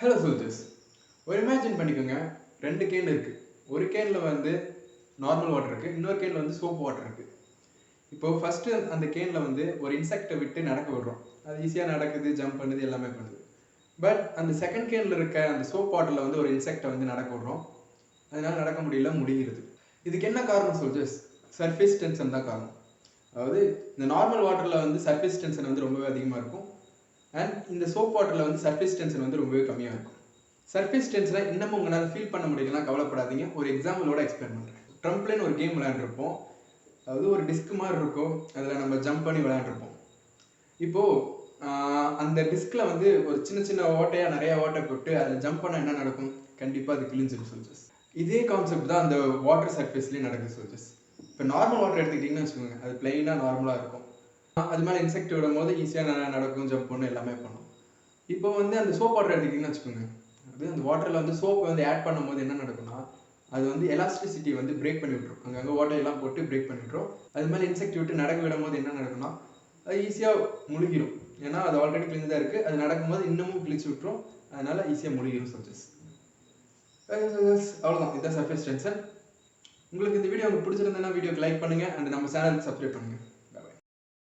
Hello soldiers, ஒரு imagine பண்ணிக்கோங்க. 2 can இருக்குது. ஒரு கேனில் வந்து நார்மல் வாட்டர் இருக்குது, இன்னொரு கேனில் வந்து சோப் வாட்டர் இருக்குது. இப்போது ஃபஸ்ட்டு அந்த கேனில் வந்து ஒரு இன்செக்டை விட்டு நடக்க விடுறோம். அது ஈஸியாக நடக்குது, ஜம்ப் பண்ணுது, எல்லாமே பண்ணுது. பட் அந்த செகண்ட் கேனில் இருக்க அந்த சோப் வாட்டரில் வந்து ஒரு இன்செக்டை வந்து நடக்க விடுறோம். அதனால் நடக்க முடிகிறது. இதுக்கு என்ன காரணம் சோல்ஜர்ஸ்? சர்ஃபேஸ் டென்ஷன் தான் காரணம். அதாவது இந்த நார்மல் வாட்டரில் வந்து சர்ஃபேஸ் டென்ஷன் வந்து ரொம்பவே அதிகமாக இருக்கும். அண்ட் இந்த சோப் வாட்டரில் வந்து சர்ஃபேஸ் டென்ஷன் வந்து ரொம்பவே கம்மியாக இருக்கும். சர்ஃபேஸ் டென்ஷனை இன்னமும் உங்களால் ஃபீல் பண்ண முடியலன்னா கவலைப்படாதீங்க. ஒரு எக்ஸாம்பிளோட எக்ஸ்பிளைன் பண்ணுறேன். ட்ரம்ப்ளின் ஒரு கேம் விளையாண்டுருப்போம். அதாவது ஒரு டிஸ்க் மாதிரி இருக்கும், அதில் நம்ம ஜம்ப் பண்ணி விளையாண்டுருப்போம். இப்போது அந்த டிஸ்கில் வந்து ஒரு சின்ன சின்ன ஓட்டையாக நிறையா ஓட்டை போட்டு அதில் ஜம்ப் பண்ணால் என்ன நடக்கும்? கண்டிப்பாக அது கிழிஞ்சிடும் சோல்ஜர்ஸ். இதே கான்செப்ட் தான் அந்த வாட்டர் சர்ஃபேஸ்லேயும் நடக்குது சோல்ஜர்ஸ். இப்போ நார்மல் வாட்டர் எடுத்துக்கிட்டிங்கன்னு வச்சுக்கோங்க, அது பிளெயினாக நார்மலாக இருக்கும். அது மேலே இன்செக்ட் விடும் போது ஈஸியாக நடக்கும், ஜம்ப் பண்ணும், எல்லாமே பண்ணும். இப்போ வந்து அந்த சோப் வாட்டர் எடுத்துக்கிட்டிங்கன்னு வச்சுக்கோங்க, அது அந்த வாட்டரில் வந்து சோப் வந்து ஆட் பண்ணும்போது என்ன நடக்கும்னா, அது வந்து எலாஸ்டிசிட்டி வந்து பிரேக் பண்ணி விட்ரும். அங்கங்கே ஓட்டையெல்லாம் போட்டு பிரேக் பண்ணி விட்ரும். அது மேலே இன்செக்ட் விட்டு நடக்க விடும் போது என்ன நடக்கும்னா, அது ஈஸியாக முழுகிடும். ஏன்னா அது ஆல்ரெடி கிழிஞ்சதாக இருக்குது. அது நடக்கும்போது இன்னமும் கிழிச்சு விட்டுரும். அதனால் ஈஸியாக முழுகிடும் சோல்ஜர்ஸ். அவ்வளோதான், இதுதான் சர்ஃபேஸ் டென்ஷன். உங்களுக்கு இந்த வீடியோ உங்களுக்கு பிடிச்சிருந்ததுன்னா வீடியோக்கு லைக் பண்ணுங்கள் அண்ட் நம்ம சேனலுக்கு சப்ஸ்கிரைப் பண்ணுங்கள்.